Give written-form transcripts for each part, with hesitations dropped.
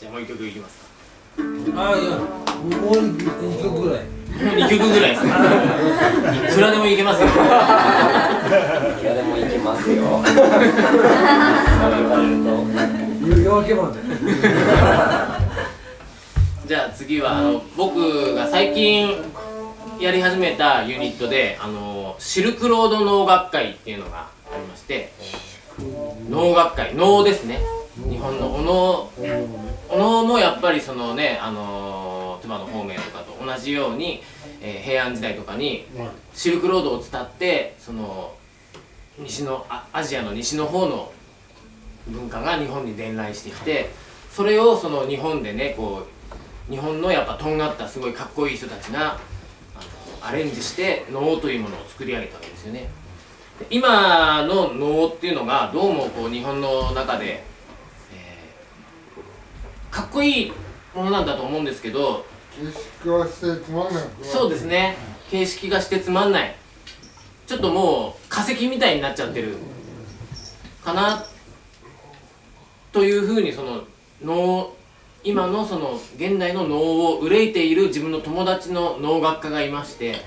じゃあもう一曲いきますか。ああ、いや、もう2曲ぐらい。2曲ぐらいですか。いくらでもいけますよ。いくらでもいけますよ。そう言われると。夜明けまで。じゃあ次は僕が最近やり始めたユニットでシルクロード農学会っていうのがありまして、農学会、能ですね。日本のお能もやっぱりそのね唾の方面とかと同じように、平安時代とかにシルクロードを伝ってそのアジアの西の方の文化が日本に伝来してきて、それをその日本でねこう日本のやっぱとんがったすごいかっこいい人たちがアレンジして能というものを作り上げたわけですよね。で今の能っていうのがどうもこう日本の中で、かっこいいものなんだと思うんですけど、形式化してつまんない。そうですね、形式化してつまんない、ちょっともう化石みたいになっちゃってるかなというふうにその能今のその現代の能を憂いている自分の友達の能楽家がいまして、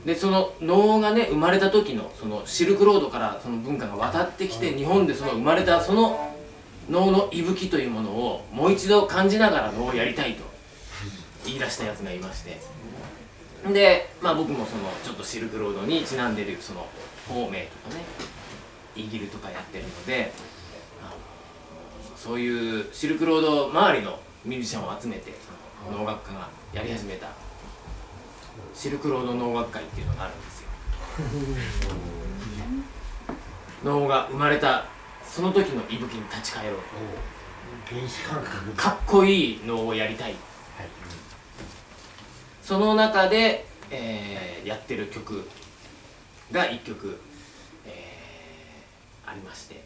でその能がね生まれた時のそのシルクロードからその文化が渡ってきて日本でその生まれたその能の息吹というものをもう一度感じながら能をやりたいと言い出したやつがいまして、でまあ僕もそのちょっとシルクロードにちなんでるその方面とかねイギルとかやってるので、そういうシルクロード周りのミュージシャンを集めてその能楽家がやり始めたシルクロード能楽会っていうのがあるんですよ。能が生まれたその時の息吹に立ち返ろうと、原始感覚かっこいい能をやりたい、その中で、やってる曲が1曲、ありまして、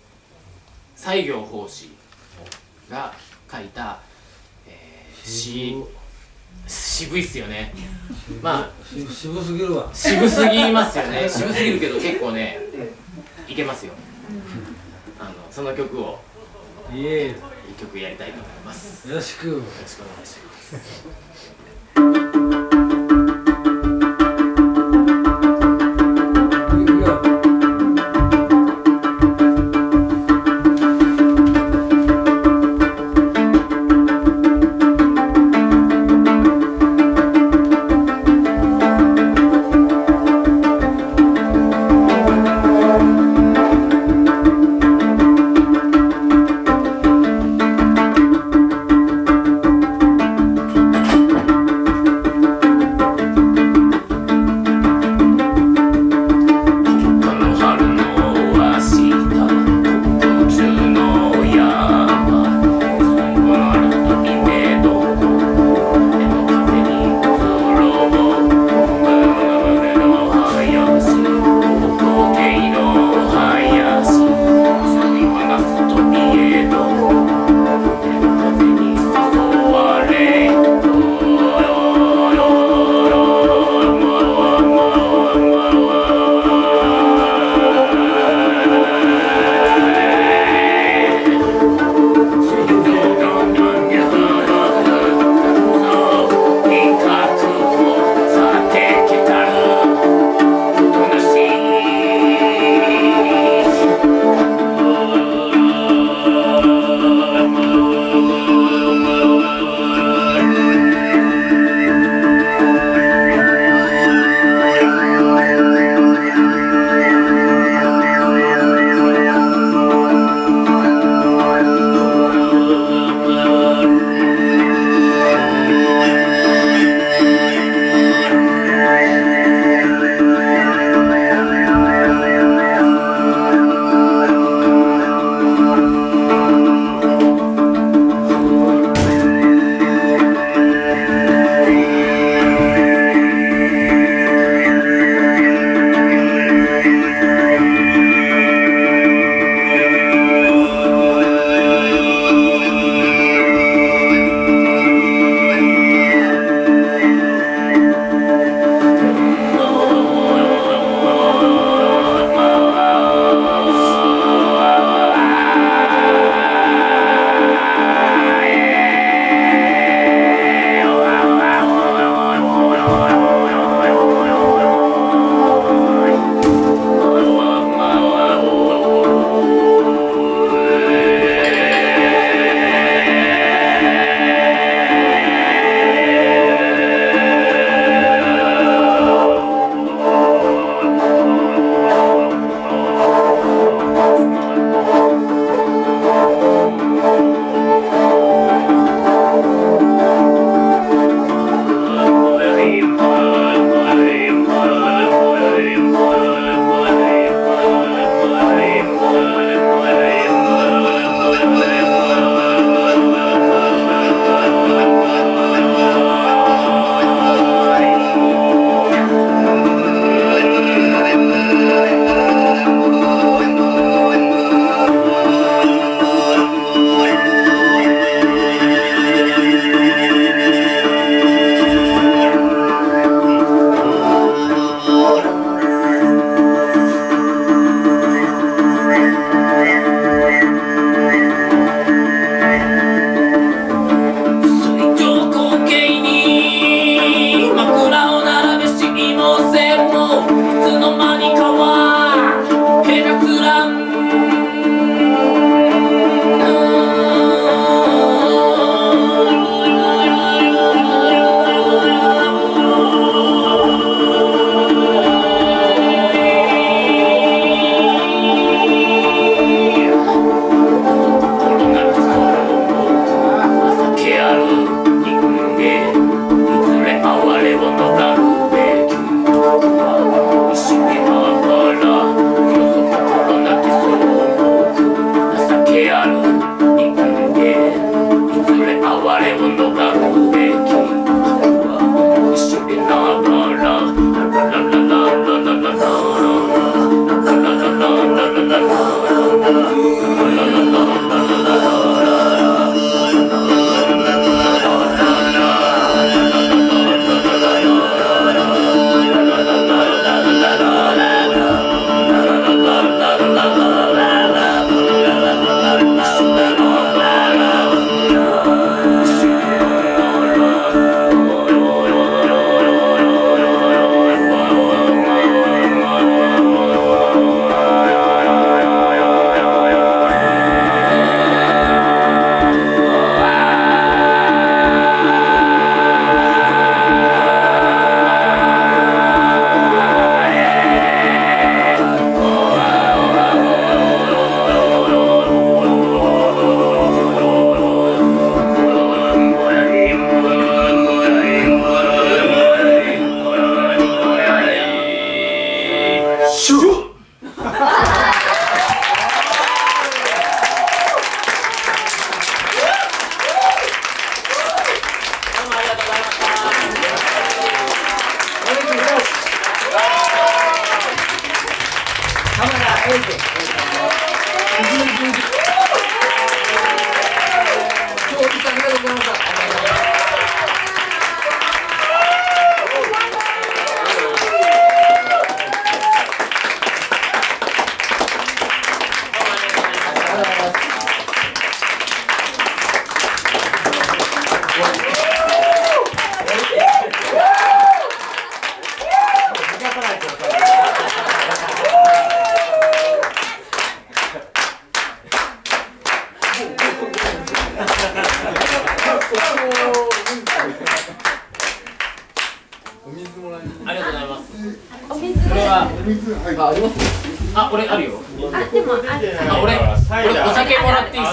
西行法師が書いた、詩、渋いっすよね。まあ渋すぎるわ。渋すぎますよね。渋すぎるけど結構ねいけますよ。その曲をいえ、一曲やりたいと思います。よろしく。よろしくお願いします。「お水もらいに。ありがとうございます。お水。それは水入ってあります。あ、俺あるよ。あ、でも、あ、あ、俺お酒もらっていいですか？